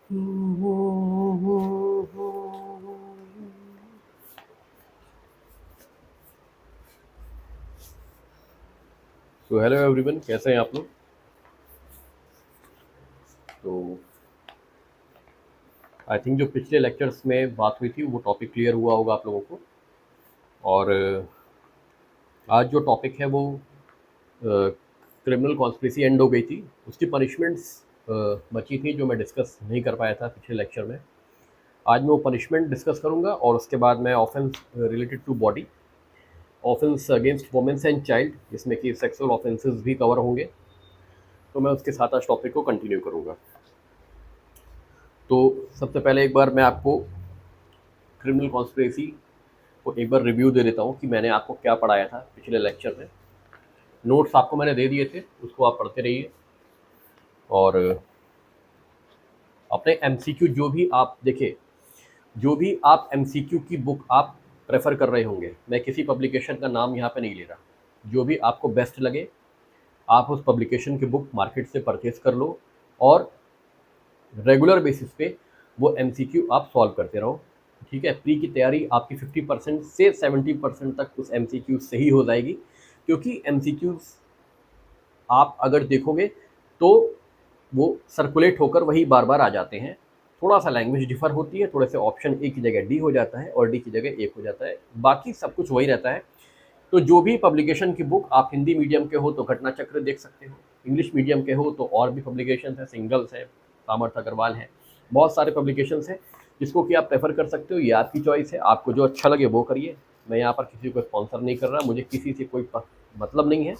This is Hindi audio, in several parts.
तो हेलो एवरीवन, कैसे हैं आप लोग। तो आई थिंक जो पिछले लेक्चर्स में बात हुई थी वो टॉपिक क्लियर हुआ होगा आप लोगों को। और आज जो टॉपिक है वो क्रिमिनल कॉन्स्पिरेसी एंड हो गई थी, उसकी पनिशमेंट्स बची थी जो मैं डिस्कस नहीं कर पाया था पिछले लेक्चर में। आज मैं वो पनिशमेंट डिस्कस करूंगा और उसके बाद मैं offence related to body, offence against womens and child, जिसमें कि सेक्सुअल ऑफेंसेस भी कवर होंगे, तो मैं उसके साथ आज टॉपिक को कंटिन्यू करूँगा। तो सबसे पहले एक बार मैं आपको क्रिमिनल कॉन्स्पिरेसी को एक बार रिव्यू दे देता हूँ कि मैंने आपको क्या पढ़ाया था पिछले लेक्चर में। नोट्स आपको मैंने दे दिए थे, उसको आप पढ़ते रहिए। और अपने एमसीक्यू जो भी आप देखें, जो भी आप एमसीक्यू की बुक आप प्रेफर कर रहे होंगे, मैं किसी पब्लिकेशन का नाम यहाँ पे नहीं ले रहा, जो भी आपको बेस्ट लगे आप उस पब्लिकेशन की बुक मार्केट से परचेज कर लो और रेगुलर बेसिस पे वो एमसीक्यू आप सॉल्व करते रहो। ठीक है, प्री की तैयारी आपकी 50% से 70% तक उस एमसीक्यू से ही हो जाएगी, क्योंकि एमसीक्यूज आप अगर देखोगे तो वो सर्कुलेट होकर वही बार बार आ जाते हैं। थोड़ा सा लैंग्वेज डिफर होती है, थोड़े से ऑप्शन ए की जगह डी हो जाता है और डी की जगह ए हो जाता है, बाकी सब कुछ वही रहता है। तो जो भी पब्लिकेशन की बुक, आप हिंदी मीडियम के हो तो घटना चक्र देख सकते हो, इंग्लिश मीडियम के हो तो और भी पब्लिकेशन है, सिंगल्स है, सामर्थ अग्रवाल है, बहुत सारे पब्लिकेशन हैं जिसको कि आप प्रेफर कर सकते हो। ये आपकी चॉइस है, आपको जो अच्छा लगे वो करिए। मैं यहाँ पर किसी को स्पॉन्सर नहीं कर रहा, मुझे किसी से कोई मतलब नहीं है।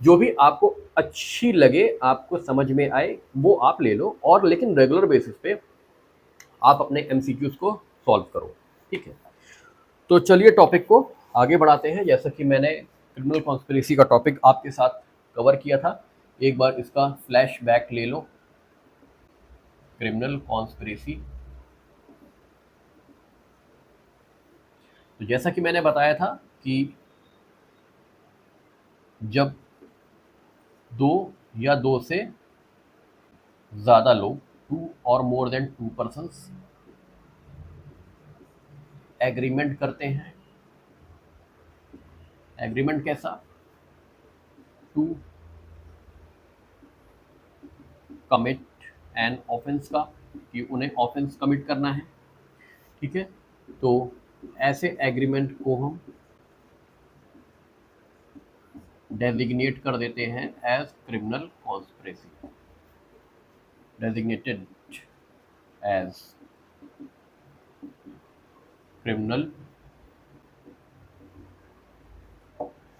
जो भी आपको अच्छी लगे, आपको समझ में आए, वो आप ले लो, और लेकिन रेगुलर बेसिस पे आप अपने एमसीक्यूज को सॉल्व करो। ठीक है, तो चलिए टॉपिक को आगे बढ़ाते हैं। जैसा कि मैंने क्रिमिनल कॉन्स्पिरेसी का टॉपिक आपके साथ कवर किया था, एक बार इसका फ्लैश बैक ले लो। क्रिमिनल कॉन्स्पिरेसी, तो जैसा कि मैंने बताया था कि जब दो या दो से ज़्यादा लोग, टू और more than to persons, agreement करते हैं। एग्रीमेंट कैसा? टू कमिट एन ऑफेंस का, कि उन्हें ऑफेंस कमिट करना है। ठीक है, तो ऐसे एग्रीमेंट को हम डेजिग्नेट कर देते हैं as criminal conspiracy, designated as criminal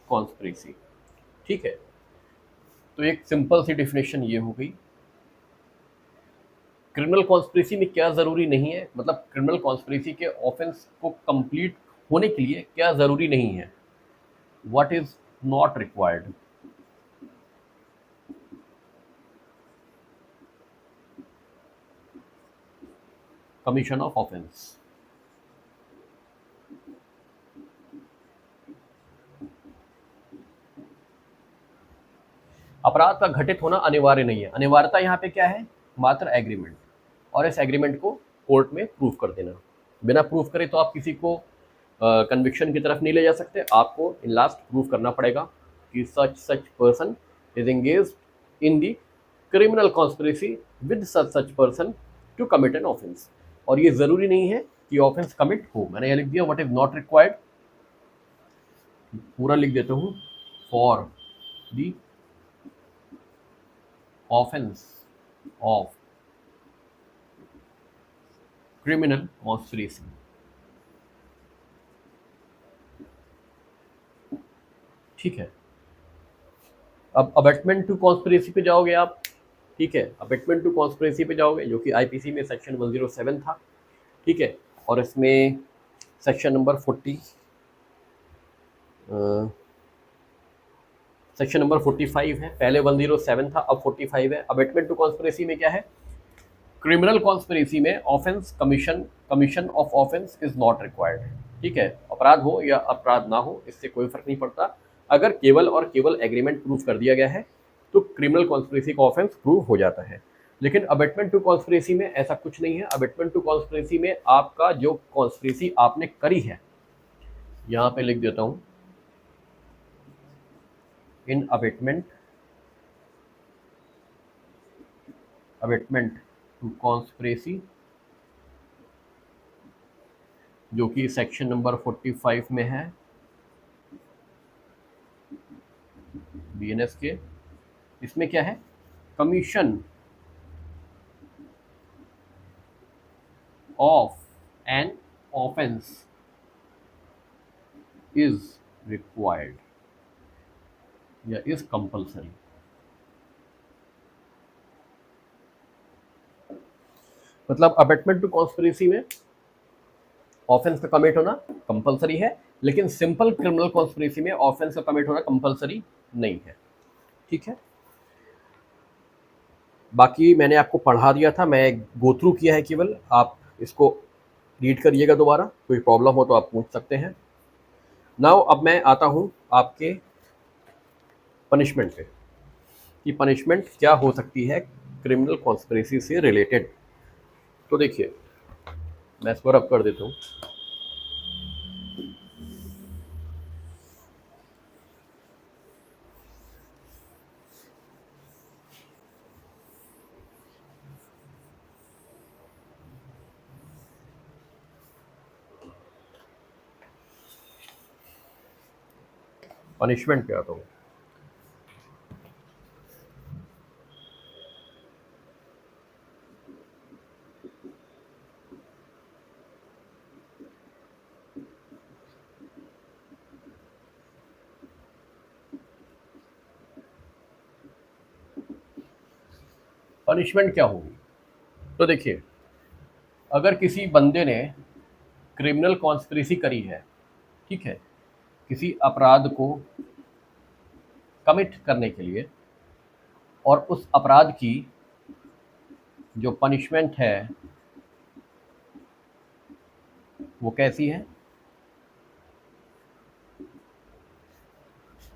conspiracy. ठीक है, तो एक सिंपल सी डेफिनेशन ये हो गई। क्रिमिनल कॉन्स्पिरेसी में क्या ज़रूरी नहीं है, मतलब क्रिमिनल कॉन्स्पिरेसी के ऑफेंस को कंप्लीट होने के लिए क्या ज़रूरी नहीं है, what is not required. Commission of offence, अपराध का घटित होना अनिवार्य नहीं है। अनिवार्यता यहाँ पे क्या है? मात्र एग्रीमेंट, और इस एग्रीमेंट को कोर्ट में प्रूव कर देना। बिना प्रूव करे तो आप किसी को कन्विक्शन की तरफ नहीं ले जा सकते। आपको इन लास्ट प्रूव करना पड़ेगा कि such person is engaged in the criminal conspiracy with such person to commit an offence. और ये जरूरी नहीं है कि ऑफेंस कमिट हो। मैंने ये लिख दिया व्हाट इज नॉट रिक्वायर्ड, पूरा लिख देता हूँ, for the offence of criminal conspiracy. ठीक है, अब अबेटमेंट टू कॉन्स्पिरेसी पे जाओगे आप। ठीक है, अबेटमेंट टू कॉन्स्पिरेसी पे जाओगे, जो कि आईपीसी में सेक्शन 107 था। ठीक है, और इसमें सेक्शन नंबर 45 है। पहले 107 था, अब 45 है। अबेटमेंट टू कॉन्स्पिरेसी में क्या है? क्रिमिनल कॉन्स्पिरेसी में offence commission of offence is not required. ठीक है, अपराध हो या अपराध ना हो, इससे कोई फर्क नहीं पड़ता। अगर केवल और केवल एग्रीमेंट प्रूव कर दिया गया है तो क्रिमिनल कॉन्स्पिरेसी का ऑफेंस प्रूव हो जाता है। लेकिन अबेटमेंट टू कॉन्स्पिरेसी में ऐसा कुछ नहीं है। अबेटमेंट टू कॉन्स्पिरेसी में आपका जो कॉन्स्पिरेसी आपने करी है, यहां पे लिख देता हूं, इन अबेटमेंट टू कॉन्स्पिरेसी, जो कि सेक्शन नंबर 45 में है बीएनएस के। इसमें क्या है, commission of an offence is required या इज कंपल्सरी। मतलब अबेटमेंट टू कॉन्स्पिरेसी में ऑफेंस का कमिट होना कंपलसरी है, लेकिन सिंपल क्रिमिनल कॉन्स्पिरेसी में ऑफेंस का कमिट होना कंपलसरी नहीं है। ठीक है, बाकी मैंने आपको पढ़ा दिया था, मैं गो थ्रू किया है केवल, आप इसको रीड करिएगा दोबारा, कोई प्रॉब्लम हो तो आप पूछ सकते हैं। नाउ अब मैं आता हूँ आपके पनिशमेंट पे, कि पनिशमेंट क्या हो सकती है क्रिमिनल कॉन्स्पिरेसी से रिलेटेड। तो देखिए, मैं इसको रब कर देता हूँ। पनिशमेंट पे आता हूँ। पनिशमेंट क्या होगी, तो देखिए, अगर किसी बंदे ने क्रिमिनल कॉन्स्पिरेसी करी है, ठीक है, किसी अपराध को कमिट करने के लिए, और उस अपराध की जो पनिशमेंट है वो कैसी है,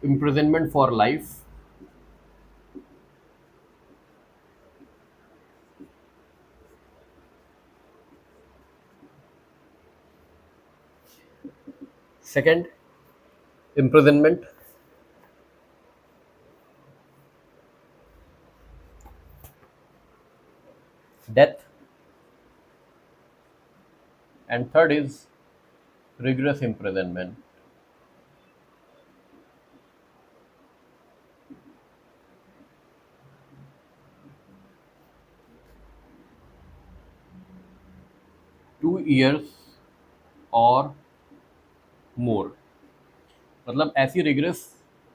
imprisonment for life, second imprisonment, death, and third is rigorous imprisonment. Two years और मोर, मतलब ऐसी रिगरस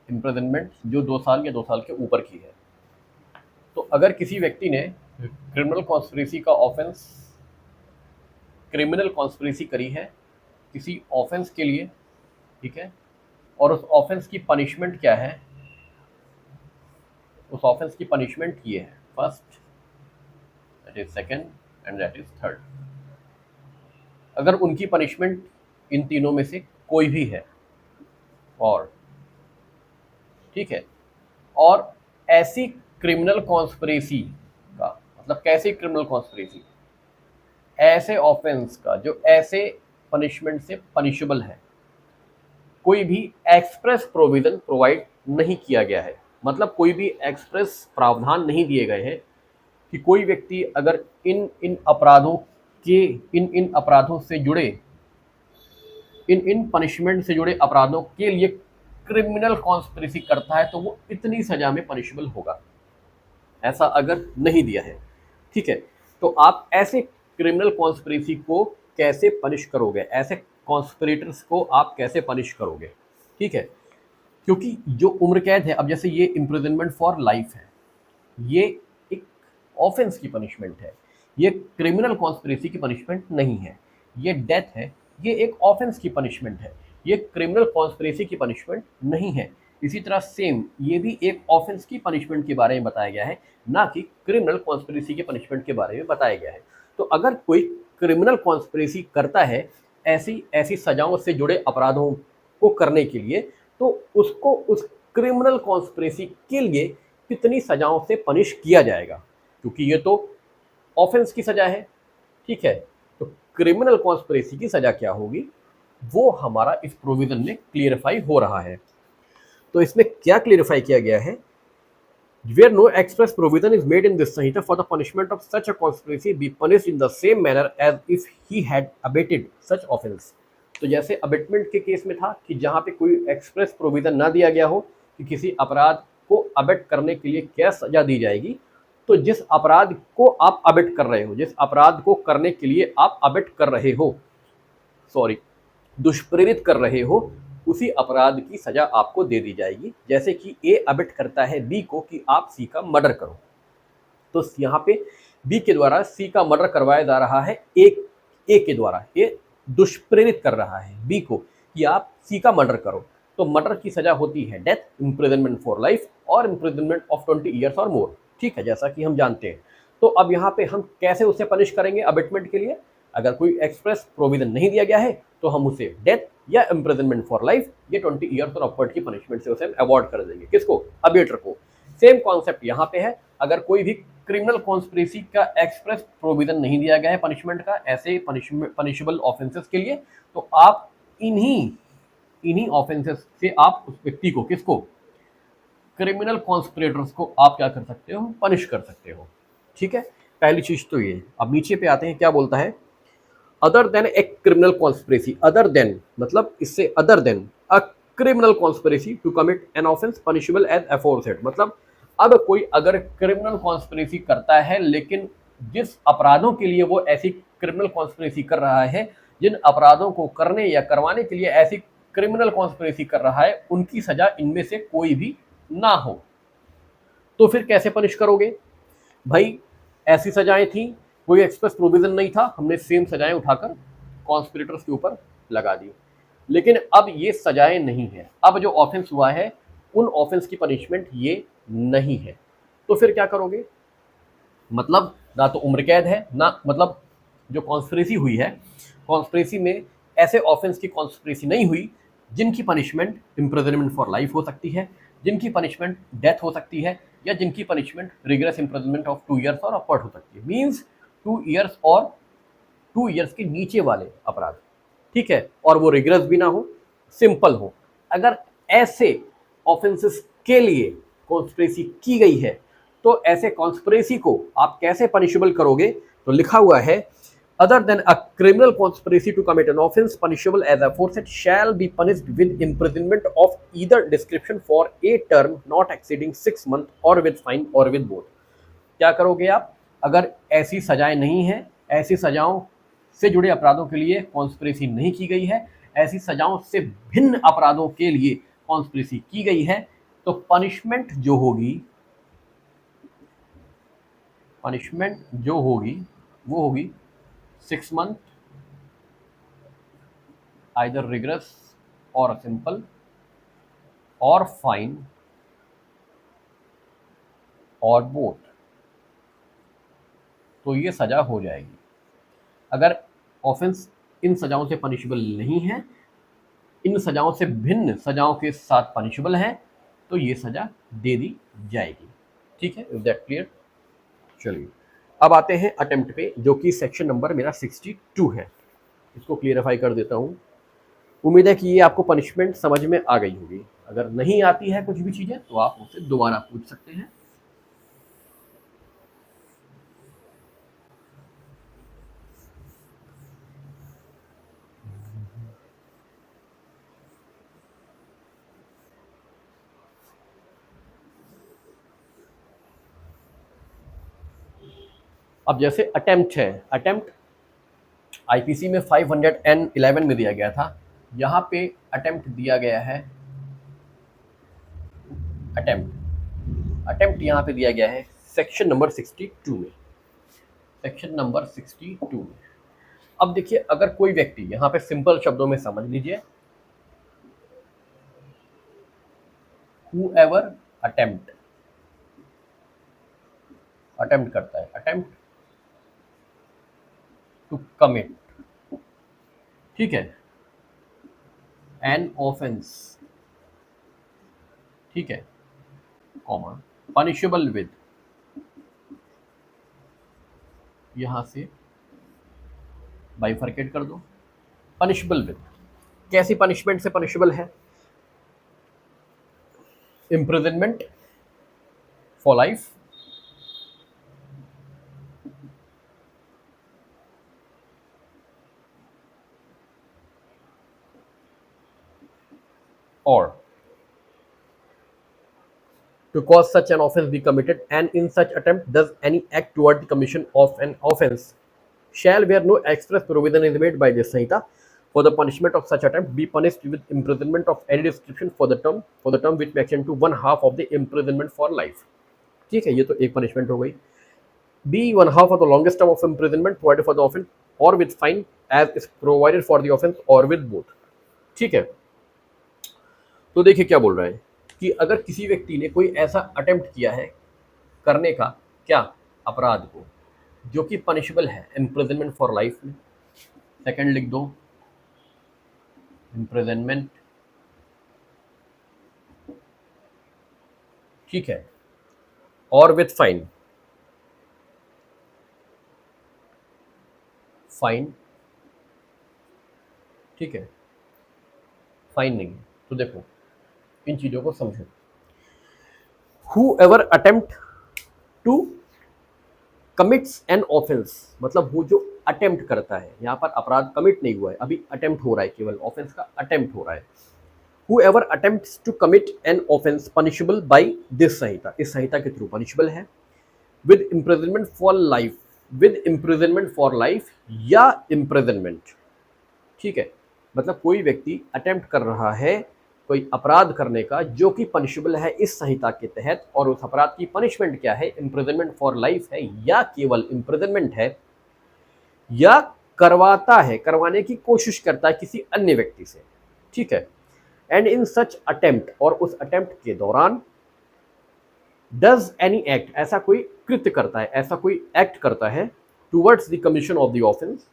इम्प्रिजनमेंट जो 2 साल या 2 साल के ऊपर की है। तो अगर किसी व्यक्ति ने क्रिमिनल कॉन्स्पिरेसी का ऑफेंस, क्रिमिनल कॉन्स्पिरेसी करी है किसी ऑफेंस के लिए, ठीक है, और उस ऑफेंस की पनिशमेंट क्या है, उस ऑफेंस की पनिशमेंट ये है, first, that is second and that is third. अगर उनकी पनिशमेंट इन तीनों में से कोई भी है, और ठीक है, और ऐसी क्रिमिनल कॉन्स्पिरेसी का मतलब कैसी क्रिमिनल कॉन्स्पिरेसी, ऐसे ऑफेंस का जो ऐसे पनिशमेंट से पनिशेबल है, कोई भी एक्सप्रेस प्रोविजन प्रोवाइड नहीं किया गया है, मतलब कोई भी एक्सप्रेस प्रावधान नहीं दिए गए हैं कि कोई व्यक्ति अगर इन इन अपराधों के इन अपराधों से जुड़े, इन पनिशमेंट से जुड़े अपराधों के लिए क्रिमिनल कॉन्स्पिरेसी करता है तो वो इतनी सजा में पनिशेबल होगा, ऐसा अगर नहीं दिया है, ठीक है, तो आप ऐसे क्रिमिनल कॉन्स्पिरेसी को कैसे पनिश करोगे, ऐसे कॉन्स्पिरेटर्स को आप कैसे पनिश करोगे, ठीक है, क्योंकि जो उम्र कैद है, अब जैसे ये इम्प्रिजनमेंट फॉर लाइफ है, ये एक ऑफेंस की पनिशमेंट है, ये क्रिमिनल कॉन्स्पिरेसी की पनिशमेंट नहीं है। ये डेथ है, ये एक ऑफेंस की पनिशमेंट है, ये क्रिमिनल कॉन्स्पिरेसी की पनिशमेंट नहीं है। इसी तरह सेम ये भी एक ऑफेंस की पनिशमेंट के बारे में बताया गया है, ना कि क्रिमिनल कॉन्स्पिरेसी के पनिशमेंट के बारे में बताया गया है। तो अगर कोई क्रिमिनल कॉन्स्पिरेसी करता है ऐसी ऐसी सजाओं से जुड़े अपराधों को करने के लिए, तो उसको उस क्रिमिनल कॉन्स्पिरेसी के लिए कितनी सजाओं से पनिश किया जाएगा, क्योंकि ये तो ऑफेंस की सजा है, ठीक है। तो क्रिमिनल कॉन्स्पिरेसी की सजा क्या होगी, वो हमारा इस प्रोविजन में क्लियरिफाई हो रहा है। तो इसमें क्या क्लियरिफाई किया गया है, where no express provision is made in this Sanhita for the punishment of such a conspiracy be punished in the same manner as if he had abated such offense। तो जैसे अबेटमेंट के केस में था कि जहां पे कोई एक्सप्रेस प्रोविजन ना दिया गया हो कि किसी अपराध को अबेट करने के लिए क्या सजा दी जाएगी, तो जिस अपराध को आप अबेट कर रहे हो, जिस अपराध को करने के लिए आप अबेट कर रहे हो, सॉरी, दुष्प्रेरित कर रहे हो, उसी अपराध की सजा आपको दे दी जाएगी। जैसे कि ए अबेट करता है बी को कि आप सी का मर्डर करो, तो यहाँ पे बी के द्वारा सी का मर्डर करवाया जा रहा है ए के द्वारा। ए दुष्प्रेरित कर रहा है बी को कि आप सी का मर्डर करो, तो मर्डर की सजा होती है डेथ, इम्प्रिजनमेंट फॉर लाइफ और इम्प्रिजनमेंट ऑफ 20 ईयर्स और मोर, ठीक है, जैसा कि हम जानते हैं। तो अब यहाँ पे हम कैसे उसे पनिश करेंगे अबेटमेंट के लिए, अगर कोई एक्सप्रेस प्रोविजन नहीं दिया गया है तो हम उसे डेथ या इम्प्रिजनमेंट फॉर लाइफ या 20 ईयर्स और अपवर्ड की पनिशमेंट से उसे अवॉर्ड कर देंगे। किसको, अबेटर को। सेम कॉन्सेप्ट यहाँ पे है, अगर कोई भी क्रिमिनल कॉन्स्पिरेसी का एक्सप्रेस प्रोविजन नहीं दिया गया है पनिशमेंट का ऐसे पनिशेबल ऑफेंसेस के लिए, तो आप इन्हीं ऑफेंसेस से आप उस व्यक्ति को, किसको, क्रिमिनल कॉन्स्पिरेटर्स को आप क्या कर सकते हो, पनिश कर सकते हो, ठीक है। पहली चीज तो ये। अब नीचे पे आते हैं, क्या बोलता है, other than a criminal conspiracy, other than मतलब इससे other than a criminal conspiracy to commit an offence punishable as aforesaid. मतलब अब कोई अगर क्रिमिनल कॉन्स्पिरेसी करता है, लेकिन जिस अपराधों के लिए वो ऐसी क्रिमिनल कॉन्स्पिरेसी कर रहा है, जिन अपराधों को करने या करवाने के लिए ऐसी क्रिमिनल कॉन्स्पिरेसी कर रहा है, उनकी सजा इनमें से कोई भी ना हो, तो फिर कैसे पनिश करोगे भाई। ऐसी सजाएं थी, कोई एक्सप्रेस प्रोविजन नहीं था, हमने सेम सजाएं उठाकर कॉन्स्पिरेटर्स के ऊपर लगा दी। लेकिन अब ये सजाएं नहीं है, अब जो ऑफेंस हुआ है उन ऑफेंस की पनिशमेंट ये नहीं है, तो फिर क्या करोगे, मतलब ना तो उम्र कैद है, ना मतलब जो कॉन्स्पिरेसी हुई है, कॉन्स्पिरेसी में ऐसे ऑफेंस की कॉन्स्पिरेसी नहीं हुई जिनकी पनिशमेंट इम्प्रिजनमेंट फॉर लाइफ हो सकती है, जिनकी पनिशमेंट डेथ हो सकती है, या जिनकी punishment rigorous imprisonment of 2 years और अपवर्ड हो सकती है। मीन्स 2 ईयर्स और 2 ईयर्स के नीचे वाले अपराध, ठीक है, और वो रिग्रेस भी ना हो, सिंपल हो। अगर ऐसे ऑफेंसेस के लिए कॉन्स्पिरेसी की गई है, तो ऐसे कॉन्स्पिरेसी को आप कैसे पनिशेबल करोगे, तो लिखा हुआ है, other than a criminal conspiracy to commit an offense punishable as aforesaid shall be punished with imprisonment of either description for a term not exceeding 6 months or with fine or with both। क्या करोगे आप, अगर ऐसी सजाएं नहीं है, ऐसी सजाओं से जुड़े अपराधों के लिए कॉन्स्पिरेसी नहीं की गई है, ऐसी सजाओं से भिन्न अपराधों के लिए कॉन्स्पिरेसी की गई है, तो पनिशमेंट जो होगी वो होगी 6 month, either rigorous or simple और फाइन और बोथ, तो ये सजा हो जाएगी। अगर ऑफेंस इन सजाओं से पनिशेबल नहीं है, इन सजाओं से भिन्न सजाओं के साथ पनिशेबल है, तो ये सजा दे दी जाएगी, ठीक है। Is that clear. चलिए अब आते हैं अटेम्प्ट पे, जो कि सेक्शन नंबर मेरा 62 है। इसको क्लियरिफाई कर देता हूँ। उम्मीद है कि ये आपको पनिशमेंट समझ में आ गई होगी। अगर नहीं आती है कुछ भी चीज़ें तो आप मुझसे दोबारा पूछ सकते हैं। अब जैसे अटेम्प्ट है, अटेम्प्ट आईपीसी में 511 में दिया गया था, यहाँ पे अटेम्प्ट दिया गया है, अटेम्प्ट यहाँ पे दिया गया है सेक्शन नंबर 62 में, सेक्शन नंबर 62 में। अब देखिए, अगर कोई व्यक्ति, यहाँ पे सिंपल शब्दों में समझ लीजिए, whoever attempt करता है, अटेम्प्ट टू कमिट, ठीक है, एन ऑफेंस, ठीक है, कॉमा, पनिशेबल विद यहां से बाइफरकेट कर दो। पनिशबल विद, कैसी पनिशमेंट से पनिशबल है? Imprisonment for life, or to cause such an offence be committed, and in such attempt does any act toward the commission of an offence shall, where no express provision is made by this Sanhita for the punishment of such attempt, be punished with imprisonment of any description for the term which may extend to one half of the imprisonment for life। ठीक है, ये तो एक पनिशमेंट हो गई। B, one half of the longest term of imprisonment provided for the offence or with fine as is provided for the offence or with both। ठीक है, तो देखिए क्या बोल रहा है कि अगर किसी व्यक्ति ने कोई ऐसा अटेम्प्ट किया है करने का, क्या, अपराध को, जो कि पनिशबल है इम्प्रिजनमेंट फॉर लाइफ में, सेकंड लिख दो इम्प्रिजनमेंट, ठीक है, और विथ फाइन, फाइन, ठीक है, फाइन नहीं है। तो देखो इन चीजों को समझो। Whoever attempt to commits an offense, मतलब वो जो अटेम्प्ट करता है, यहाँ पर अपराध कमिट नहीं हुआ है, अभी अटेम्प्ट हो रहा है, केवल ऑफेंस का अटेम्प्ट हो रहा है। Whoever attempts to commit an offense punishable by this संहिता, इस संहिता के थ्रू पनिशबल है, with imprisonment for life, with imprisonment for life या imprisonment, ठीक है, मतलब कोई व्यक्ति अटेम्प्ट कर रहा है कोई अपराध करने का जो कि पनिशबल है इस संहिता के तहत, और उस अपराध की पनिशमेंट क्या है, इम्प्रिजनमेंट फॉर लाइफ है या केवल इम्प्रिजनमेंट है, या करवाता है, करवाने की कोशिश करता है किसी अन्य व्यक्ति से, ठीक है। एंड इन सच अटेम्प्ट, और उस अटेम्प्ट के दौरान, डज एनी एक्ट, ऐसा कोई कृत्य करता है, ऐसा कोई एक्ट करता है, towards the commission of the offence,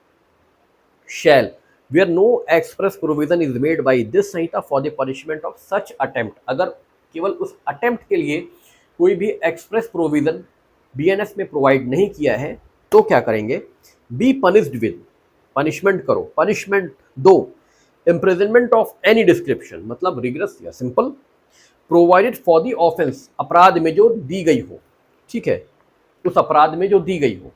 shall, where no express provision is made by this Sanhita for the punishment of such attempt, अगर केवल उस अटेम्प्ट के लिए कोई भी एक्सप्रेस प्रोविजन बीएनएस में प्रोवाइड नहीं किया है, तो क्या करेंगे, बी पनिश्ड विद, पनिशमेंट करो, पनिशमेंट दो, इम्प्रिजनमेंट ऑफ एनी डिस्क्रिप्शन, मतलब रिग्रेस या simple, provided for the offence, अपराध में जो दी गई हो, ठीक है, उस अपराध में जो दी गई हो,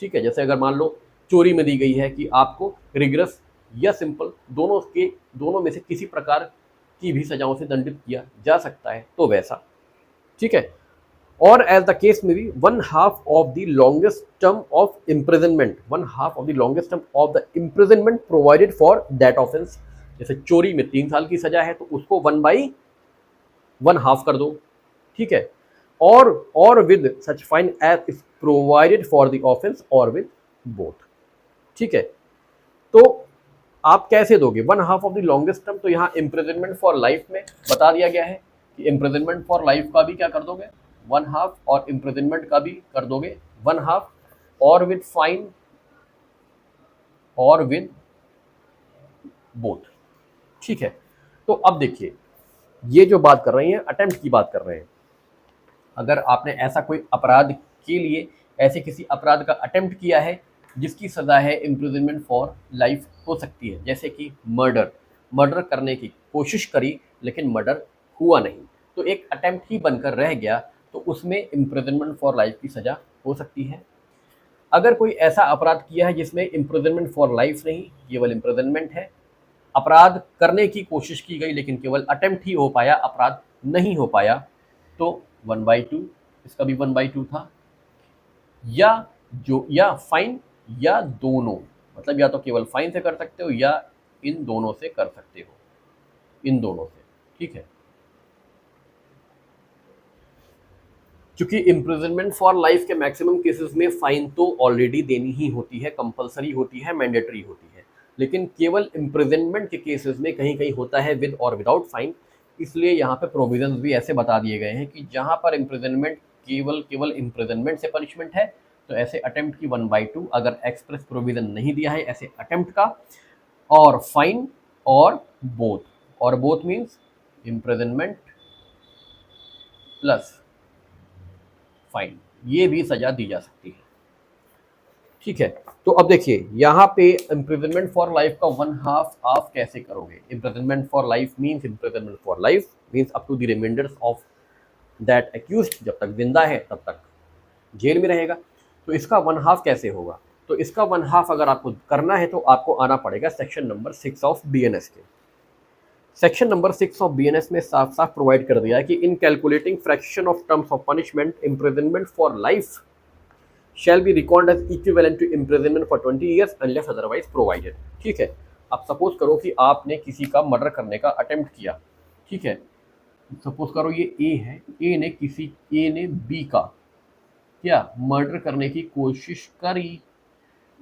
ठीक है। जैसे अगर मान लो चोरी में दी गई है कि आपको रिग्रेस या सिंपल दोनों में से किसी प्रकार की भी सजाओं से दंडित किया जा सकता है, तो वैसा, ठीक है। और एज द केस में भी one half of the longest term of imprisonment, one half of the longest term of the imprisonment provided for that offence, जैसे चोरी में 3 साल की सजा है तो उसको 1/1/2 कर दो, ठीक है। और with such fine as is provided for the offence और विद बोथ, ठीक है। तो आप कैसे दोगे 1/2 ऑफ द लॉन्गेस्ट टर्म, तो यहाँ इम्प्रिजनमेंट फॉर लाइफ में बता दिया गया है कि इम्प्रिजनमेंट फॉर लाइफ का भी क्या कर दोगे 1/2, और इम्प्रिजनमेंट का भी कर दोगे 1/2, और विद फाइन और विद बोथ, ठीक है। तो अब देखिए ये जो बात कर रही हैं अटेम्प्ट की बात कर रहे हैं, अगर आपने ऐसा कोई अपराध के लिए ऐसे किसी अपराध का अटेम्प्ट किया है जिसकी सज़ा है इम्प्रिजनमेंट फॉर लाइफ हो सकती है, जैसे कि मर्डर करने की कोशिश करी लेकिन मर्डर हुआ नहीं, तो एक अटेम्प्ट ही बनकर रह गया, तो उसमें इम्प्रिजनमेंट फॉर लाइफ की सज़ा हो सकती है। अगर कोई ऐसा अपराध किया है जिसमें इम्प्रिजनमेंट फॉर लाइफ नहीं, केवल इम्प्रिजनमेंट है, अपराध करने की कोशिश की गई लेकिन केवल अटेम्प्ट ही हो पाया, अपराध नहीं हो पाया, तो 1/2, इसका भी 1/2 था, या फाइन या दोनों, मतलब या तो केवल फाइन से कर सकते हो या इन दोनों से कर सकते हो, इन दोनों से, ठीक है। क्योंकि इम्प्रिजनमेंट फॉर लाइफ के मैक्सिमम केसेस में फाइन तो ऑलरेडी देनी ही होती है, कंपलसरी होती है, मैंडेटरी होती है, लेकिन केवल इम्प्रिजनमेंट के केसेस में कहीं कहीं होता है विद और विदाउट फाइन, इसलिए यहाँ पे प्रोविजंस भी ऐसे बता दिए गए हैं कि जहाँ पर इम्प्रिजनमेंट केवल इम्प्रिजनमेंट से पनिशमेंट है, तो ऐसे अटेम्प्ट की 1/2, अगर एक्सप्रेस प्रोविजन नहीं दिया है ऐसे अटेम्प्ट का, और फाइन और both means imprisonment plus fine, ये भी सजा दी जा सकती है। ठीक है। तो अब देखिए यहाँ पे इम्प्रिजनमेंट फॉर लाइफ का 1/2 आप कैसे करोगे। Imprisonment for life means imprisonment for life means up to the reminders of that accused, जब तक जिंदा है तब तक जेल में रहेगा। तो इसका 1/2 कैसे होगा। तो इसका 1/2 अगर आपको करना है तो आपको आना पड़ेगा सेक्शन नंबर 6 ऑफ बीएनएस के। सेक्शन नंबर 6 ऑफ बीएनएस में साफ साफ प्रोवाइड कर दिया है कि इन calculating fraction of terms of punishment imprisonment for life shall be reckoned as equivalent to imprisonment for 20 years unless otherwise provided। ठीक है। अब सपोज करो कि आपने किसी का मर्डर करने का अटेम्प्ट किया। ठीक है। सपोज करो ये ए है, ए ने बी का क्या मर्डर करने की कोशिश करी,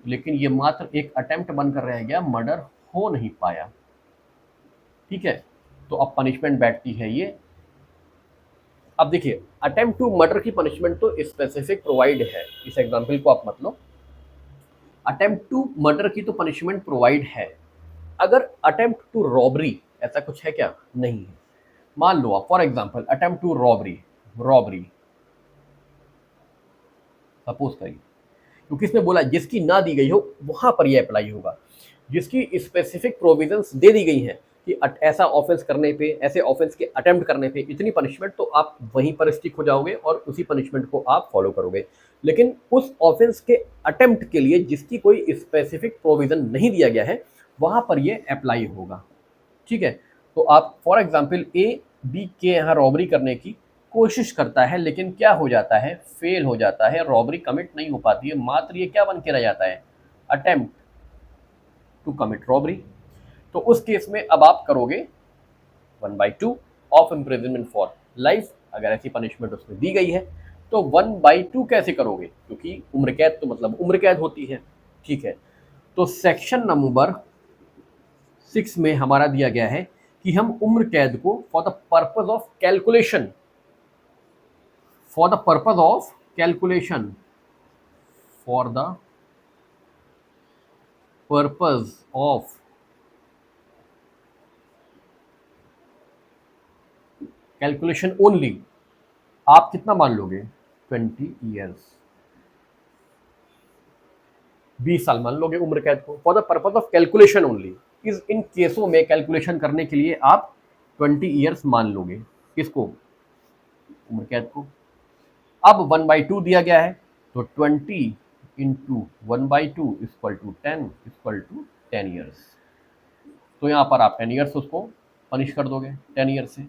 लेकिन ये मात्र एक अटेम्प्ट बनकर रह गया, मर्डर हो नहीं पाया। ठीक है। तो अब पनिशमेंट बैठती है ये। अब देखिए अटेम्प्ट टू मर्डर की पनिशमेंट तो स्पेसिफिक प्रोवाइड है, इस एग्जांपल को आप मत लो। अटेम्प्ट टू मर्डर की तो पनिशमेंट प्रोवाइड है। अगर अटेम्प्ट टू रॉबरी ऐसा कुछ है क्या, नहीं है। मान लो आप for example attempt to robbery suppose करिए, क्योंकि इसमें बोला जिसकी ना दी गई हो वहां पर यह अप्लाई होगा। जिसकी स्पेसिफिक प्रोविजंस दे दी गई हैं कि ऐसा ऑफेंस करने पे, ऐसे ऑफेंस के अटेम्प्ट करने पे इतनी पनिशमेंट, तो आप वहीं पर स्टिक हो जाओगे और उसी पनिशमेंट को आप फॉलो करोगे। लेकिन उस ऑफेंस के अटेम्प्ट के लिए जिसकी कोई स्पेसिफिक प्रोविजन नहीं दिया गया है वहां पर ये अप्लाई होगा। ठीक है। तो आप फॉर एग्जाम्पल ए बी के यहाँ रॉबरी करने की कोशिश करता है, लेकिन क्या हो जाता है, फेल हो जाता है, रॉबरी कमिट नहीं हो पाती है, मात्र ये क्या बन के रह जाता है, अटेम्प्ट टू कमिट रॉबरी। तो उस केस में अब आप करोगे 1/2 ऑफ इम्प्रिजनमेंट फॉर लाइफ। अगर ऐसी पनिशमेंट उसमें दी गई है तो 1/2 कैसे करोगे, क्योंकि उम्र कैद तो मतलब उम्र कैद होती है। ठीक है। तो सेक्शन नंबर 6 में हमारा दिया गया है कि हम उम्र कैद को for the purpose of calculation for the purpose of calculation for the purpose of calculation only आप कितना मान लोगे, 20 ईयर्स, 20 साल मान लोगे उम्र कैद को for the purpose of calculation only. इस इन केसों में कैलकुलेशन करने के लिए आप 20 ईयर्स मान लोगे, किसको, उम्र कैद को। अब 1/2 दिया गया है तो 20 इंटू 1/2 इक्वल टू 10 ईयर्स। तो यहाँ पर आप 10 ईयर्स उसको पनिश कर दोगे, 10 ईयर्स से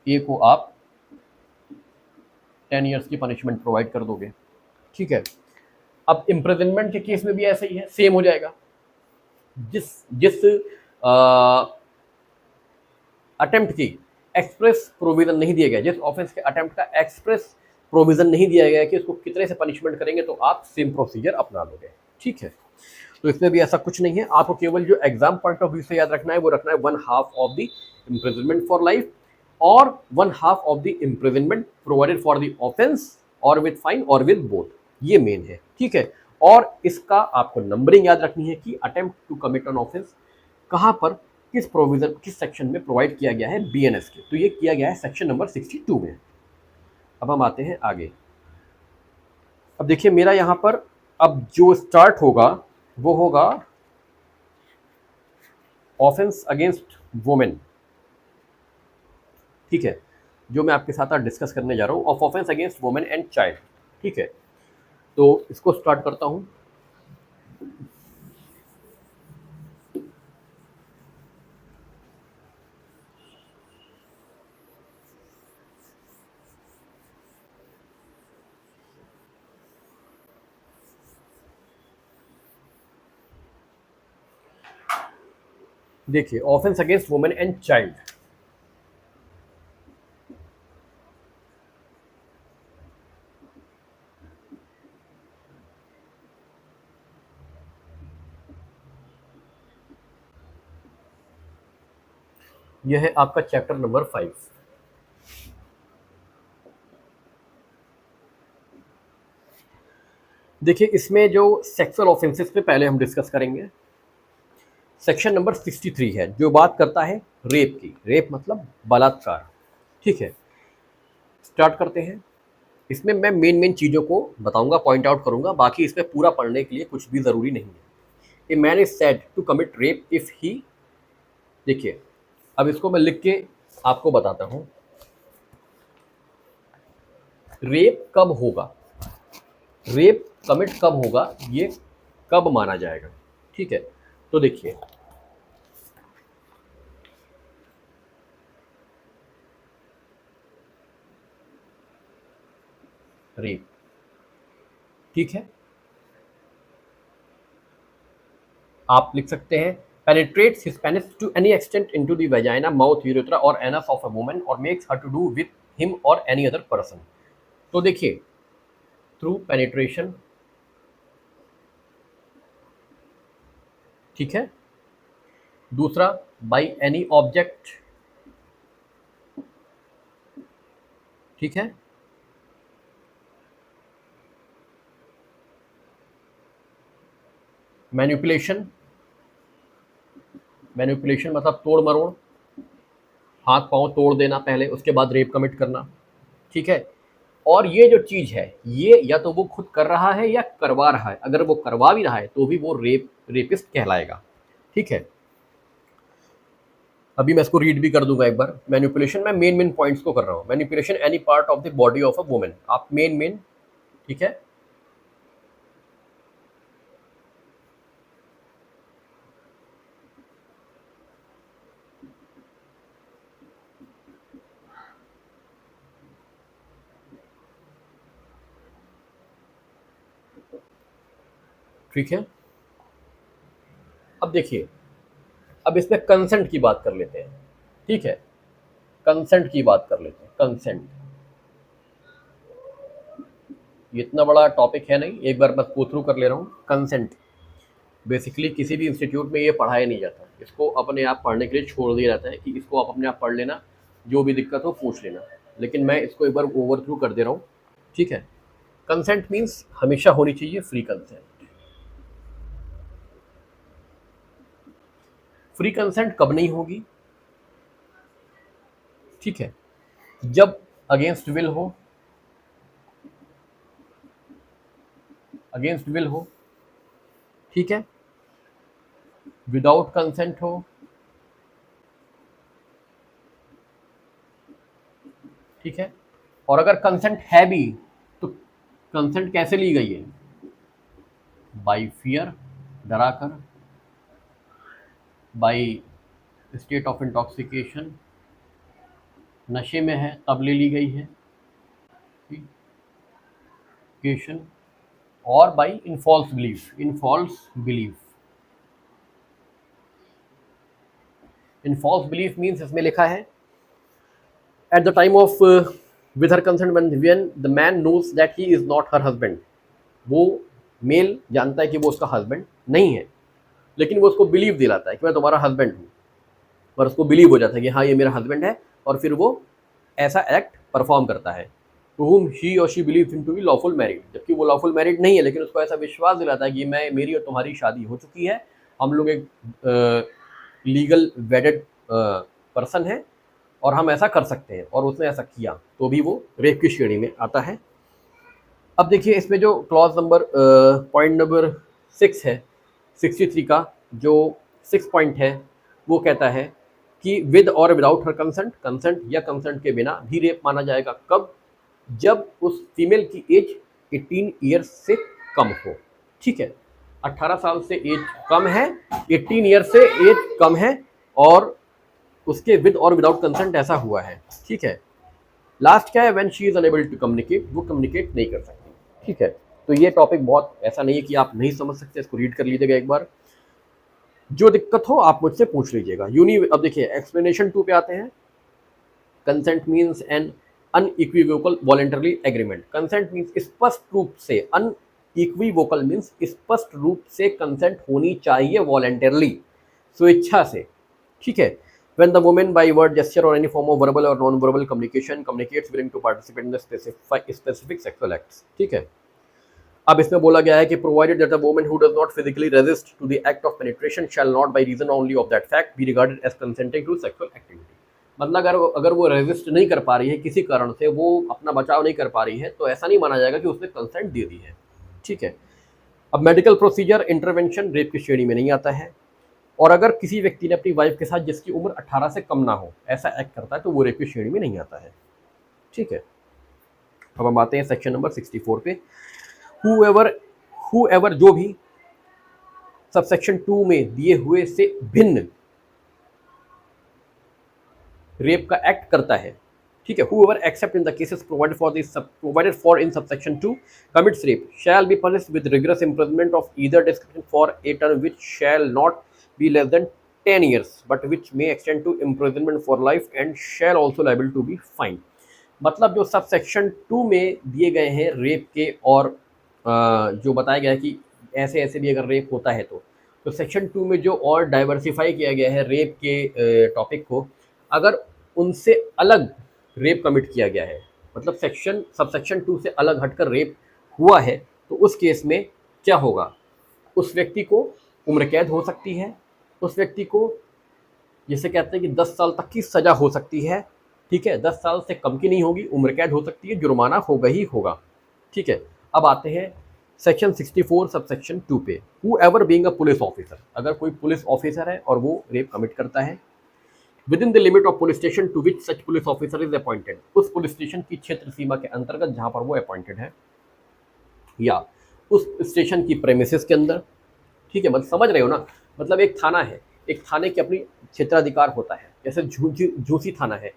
ए को आप 10 ईयर्स की पनिशमेंट प्रोवाइड कर दोगे। ठीक है। अब इम्प्रिजनमेंट के केस में भी ऐसा ही है, सेम हो जाएगा। जिस जिस अटेम्प्ट की एक्सप्रेस प्रोविजन नहीं दिया गया, जिस ऑफेंस के अटेम्प्ट का एक्सप्रेस प्रोविजन नहीं दिया गया कि उसको कितने से पनिशमेंट करेंगे, तो आप सेम प्रोसीजर अपना लोगे। ठीक है। तो इसमें भी ऐसा कुछ नहीं है, आपको केवल जो एग्जाम पॉइंट ऑफ व्यू से याद रखना है वो रखना है 1/2 of the imprisonment for life और 1/2 of the imprisonment provided for the offence और विद फाइन और विद बोथ, ये मेन है। ठीक है। और इसका आपको नंबरिंग याद रखनी है कि attempt to commit an offence कहाँ पर, किस प्रोविजन, किस सेक्शन में प्रोवाइड किया गया है बीएनएस के। तो ये किया गया है सेक्शन नंबर 62 में। अब हम आते हैं आगे। अब देखिए मेरा यहाँ पर अब जो स्टार्ट होगा वो होगा ऑफेंस अगेंस्ट वुमेन। ठीक है। जो मैं आपके साथ आज डिस्कस करने जा रहा हूँ, of offence against women and child. ठीक है। तो इसको स्टार्ट करता हूँ। देखिए offence against women and child, यह है आपका चैप्टर नंबर 5। देखिए इसमें जो सेक्सुअल ऑफेंसेस पे पहले हम डिस्कस करेंगे। सेक्शन नंबर 63 है जो बात करता है रेप की। रेप मतलब बलात्कार। ठीक है। स्टार्ट करते हैं। इसमें मैं मेन चीज़ों को बताऊंगा, पॉइंट आउट करूंगा, बाकी इसमें पूरा पढ़ने के लिए कुछ भी ज़रूरी नहीं है। A man is said to commit rape if he, देखिए अब इसको मैं लिख के आपको बताता हूँ। रेप कब होगा, रेप कमिट कब होगा, ये कब माना जाएगा, ठीक है। तो देखिए रेप, ठीक है, आप लिख सकते हैं penetrates his penis to any extent into the vagina, mouth, urethra or anus of a woman or makes her to do with him or any other person। तो देखिए थ्रू पेनिट्रेशन, ठीक है। दूसरा बाय एनी ऑब्जेक्ट, ठीक है। मैनिपुलेशन, मैनिपुलेशन मतलब तोड़ मरोड़, हाथ पांव तोड़ देना पहले, उसके बाद रेप कमिट करना, ठीक है। और ये जो चीज़ है ये या तो वो खुद कर रहा है या करवा रहा है, अगर वो करवा भी रहा है तो भी वो रेपिस्ट कहलाएगा, ठीक है। अभी मैं इसको रीड भी कर दूंगा एक बार। मैनिपुलेशन में मेन पॉइंट्स को कर रहा हूँ। Manipulation any part of the body of a women, आप मेन, ठीक है। ठीक है, अब देखिए अब इसमें कंसेंट की बात कर लेते हैं, ठीक है। कंसेंट की बात कर लेते हैं, कंसेंट, ये इतना बड़ा टॉपिक है नहीं, एक बार बस गो थ्रू कर ले रहा हूँ। कंसेंट बेसिकली किसी भी इंस्टीट्यूट में ये पढ़ाया नहीं जाता, इसको अपने आप पढ़ने के लिए छोड़ दिया जाता है कि इसको आप अपने आप पढ़ लेना, जो भी दिक्कत हो पूछ लेना, लेकिन मैं इसको एक बार ओवर थ्रू कर दे रहा हूँ, ठीक है। कंसेंट मीन्स हमेशा होनी चाहिए फ्री कंसेंट। फ्री कंसेंट कब नहीं होगी, ठीक है, जब अगेंस्ट विल हो, अगेंस्ट विल हो, ठीक है, विदाउट कंसेंट हो, ठीक है। और अगर कंसेंट है भी तो कंसेंट कैसे ली गई है, बाय फियर, डराकर, बाय स्टेट ऑफ इंटॉक्सिकेशन, नशे में है तब ले ली गई है, और by in false belief, in false belief. In false belief means इसमें लिखा है at the time of with her consent when the man knows that he is not her husband, वो मेल जानता है कि वो उसका हस्बैंड नहीं है, लेकिन वो उसको बिलीव दिलाता है कि मैं तुम्हारा हस्बैंड हूँ, और उसको बिलीव हो जाता है कि हाँ ये मेरा हस्बैंड है, और फिर वो ऐसा एक्ट परफॉर्म करता है। टू हुम ही और she believe him to be lawful married, जबकि वो लॉफुल मैरिड नहीं है, लेकिन उसको ऐसा विश्वास दिलाता है कि मैं, मेरी और तुम्हारी शादी हो चुकी है, हम लोग एक लीगल वेडेड पर्सन है और हम ऐसा कर सकते हैं, और उसने ऐसा किया तो भी वो रेप की श्रेणी में आता है। अब देखिए इसमें जो क्लॉज नंबर पॉइंट नंबर 6 है 63 का, जो 6 पॉइंट है वो कहता है कि विद और विदाउट हर कंसेंट, कंसेंट या कंसेंट के बिना भी रेप माना जाएगा। कब, जब उस फीमेल की एज 18 ईयर्स से कम हो, ठीक है। 18 साल से एज कम है, 18 ईयर से एज कम है, और उसके विद और विदाउट कंसेंट ऐसा हुआ है, ठीक है। लास्ट क्या है, when she is unable to communicate, वो कम्युनिकेट नहीं कर सकती, ठीक है। तो ये टॉपिक बहुत ऐसा नहीं है कि आप नहीं समझ सकते, इसको रीड कर लीजिएगा एक बार, जो दिक्कत हो आप मुझसे पूछ लीजिएगा। अब देखिए एक्सप्लेनेशन 2 पे आते हैं। Consent means an unequivocal voluntary agreement, consent means स्पष्ट रूप से, अनइक्विवोकल मीन्स स्पष्ट रूप से कंसेंट होनी चाहिए वॉलेंटरली, स्वेच्छा से, ठीक है। When the woman by word, gesture or any form of verbal or non-verbal communication communicates willing to participate in the specific sexual acts, ठीक है। अब इसमें बोला गया है कि provided that the woman who does not physically resist to the act of penetration shall not by reason only of that fact be regarded as consenting to sexual activity। मतलब अगर वो रेजिस्ट नहीं कर पा रही है किसी कारण से, वो अपना बचाव नहीं कर पा रही है, तो ऐसा नहीं माना जाएगा कि उसने कंसेंट दे दी है। ठीक है। अब मेडिकल प्रोसीजर इंटरवेंशन रेप की श्रेणी में नहीं आता है, और अगर किसी व्यक्ति ने अपनी वाइफ के साथ जिसकी उम्र 18 से कम ना हो ऐसा एक्ट करता है तो वो रेप की श्रेणी में नहीं आता है। ठीक है। अब हम आते हैं सेक्शन नंबर 64 पे। हुएवर जो भी सबसेक्शन 2 में दिए हुए से भिन्न रेप का एक्ट करता है, ठीक है, whoever except in the cases provided for in subsection 2 commits rape shall be punished with rigorous imprisonment of either description for a term which shall not be less than 10 years but which may extend to imprisonment for life and shall also liable to be fined। मतलब जो सब सेक्शन 2 में दिए गए हैं रेप के, और जो बताया गया है कि ऐसे ऐसे भी अगर रेप होता है तो सेक्शन 2 में जो और डाइवर्सिफाई किया गया है रेप के टॉपिक को, अगर उनसे अलग रेप कमिट किया गया है, मतलब सब सेक्शन 2 से अलग हटकर रेप हुआ है, तो उस केस में क्या होगा, उस व्यक्ति को उम्र कैद हो सकती है, उस व्यक्ति को जिसे कहते हैं कि 10 साल तक की सज़ा हो सकती है। ठीक है, 10 साल से कम की नहीं होगी, उम्र कैद हो सकती है, जुर्माना होगा ही होगा। ठीक है। अब आते हैं सेक्शन 64 सब सेक्शन 2 पे। Whoever being a police officer, अगर कोई पुलिस ऑफिसर है और वो रेप कमिट करता है within the limit of police station to which such police officer is appointed, उस पुलिस स्टेशन की क्षेत्र सीमा के अंतर्गत जहां पर वो अपॉइंटेड है, या उस स्टेशन की प्रेमिसेस के अंदर। ठीक है, मतलब समझ रहे हो ना, मतलब एक थाना है, एक थाने के अपनी क्षेत्राधिकार होता है, जैसे झूसी थाना है,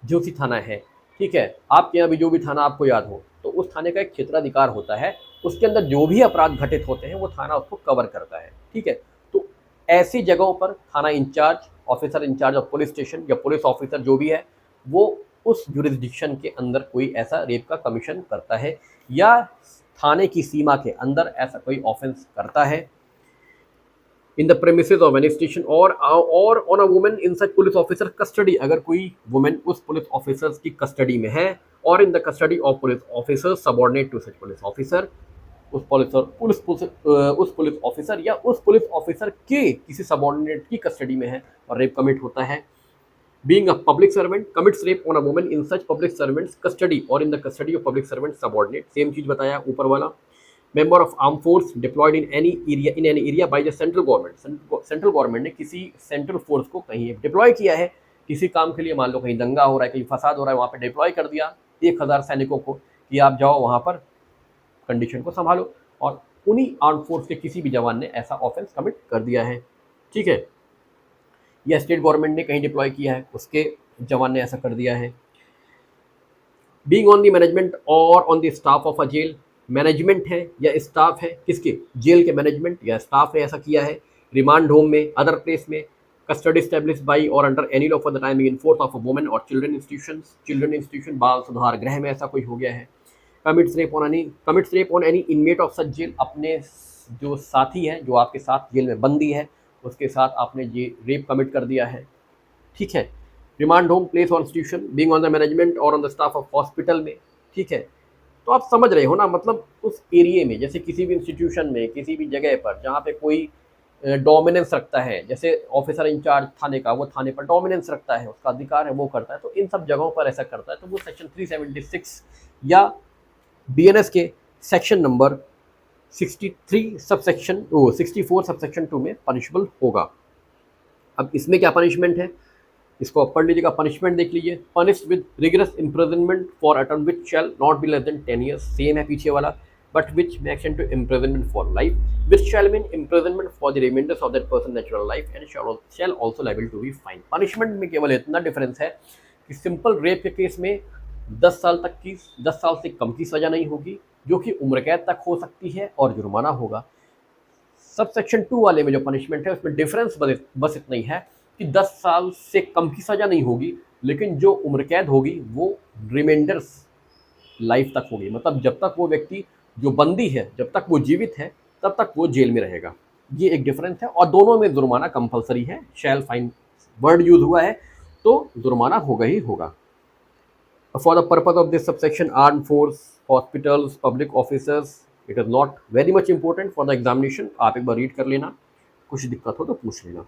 झूसी थाना है। ठीक है, आपके यहाँ भी जो भी थाना आपको याद हो, तो उस थाने का एक क्षेत्राधिकार होता है, उसके अंदर जो भी अपराध घटित होते हैं वो थाना उसको कवर करता है। ठीक है, तो ऐसी जगहों पर थाना in charge, officer in charge of police station या पुलिस ऑफिसर जो भी है, वो उस जुरिस्डिक्शन के अंदर कोई ऐसा रेप का कमीशन करता है या थाने की सीमा के अंदर ऐसा कोई ऑफेंस करता है, in the premises of any station और on a women in such police officer custody, अगर कोई वुमेन उस पुलिस ऑफिसर्स की कस्टडी में है, और in the custody of police officer subordinate to such police officer, उस पुलिस ऑफिसर या उस पुलिस ऑफिसर के किसी सबऑर्डिनेट की कस्टडी में है और रेप कमिट होता है। Being a public servant commits rape on a woman in such public servant's custody और in the custody of public servant subordinate, same चीज बताया ऊपर वाला। Member of arm force deployed in any area by the central government, central government ने किसी सेंट्रल फोर्स को कहीं डिप्लॉय किया है किसी काम के लिए, मान लो कहीं दंगा हो रहा है, कहीं फसाद हो रहा है, वहाँ पे डिप्लॉय कर दिया 1000 सैनिकों को कि आप जाओ वहाँ पर कंडीशन को संभालो, और उन्हीं आर्म फोर्स के किसी भी जवान ने ऐसा ऑफेंस कमिट कर दिया है। ठीक है, या स्टेट गवर्नमेंट ने कहीं डिप्लॉय किया है, उसके जवान ने ऐसा कर दिया है। बीइंग ऑन द मैनेजमेंट और on the staff of a jail, management है या स्टाफ है किसके, जेल के मैनेजमेंट या स्टाफ ने ऐसा किया है। रिमांड होम में, अदर प्लेस में, custody established by or under any law for the time in force of a women or children institution, बाल सुधार गृह में ऐसा कोई हो गया है। Commits rape on any inmate of such jail, अपने जो साथी है, जो आपके साथ जेल में बंदी है, उसके साथ आपने ये रेप कमिट कर दिया है। ठीक है, रिमांड होम, प्लेस और institution, being on the management और on the staff of hospital में। ठीक है, तो आप समझ रहे हो ना, मतलब उस एरिए में, जैसे किसी भी इंस्टीट्यूशन में, किसी भी जगह पर जहाँ पे कोई डोमिनेंस रखता है, जैसे ऑफिसर इंचार्ज थाने का, वो थाने पर डोमिनेंस रखता है, उसका अधिकार है, वो करता है, तो इन सब जगहों पर ऐसा करता है तो वो सेक्शन 376 या बीएनएस के सेक्शन नंबर 63 सबसेक्शन 64 सबसेक्शन 2 में पनिशबल होगा। अब इसमें क्या पनिशमेंट है, इसको आप पढ़ लीजिएगा, पनिशमेंट देख लीजिए। Punished with rigorous imprisonment for a term which shall not be less than 10 years, same है पीछे वाला, but which may extend to imprisonment for life, which shall mean imprisonment for the remainder of that person natural life and shall also liable to be fine. Punishment में केवल इतना डिफरेंस है कि सिंपल रेप के केस में 10 साल से कम की सजा नहीं होगी, जो कि उम्र कैद तक हो सकती है और जुर्माना होगा। सब सेक्शन 2 वाले में जो पनिशमेंट है उसमें डिफरेंस बस इतना ही है कि 10 साल से कम की सजा नहीं होगी, लेकिन जो उम्र कैद होगी वो रिमाइंडर्स लाइफ तक होगी, मतलब जब तक वो व्यक्ति जो बंदी है, जब तक वो जीवित है, तब तक वो जेल में रहेगा। ये एक डिफरेंस है, और दोनों में जुर्माना कंपलसरी है। शैल फाइन वर्ड यूज हुआ है तो जुर्माना होगा ही होगा। For the purpose of this subsection, armed force, hospitals, public officers, it is not very much important for the examination। आप एक बार रीड कर लेना, कुछ दिक्कत हो तो पूछ लेना।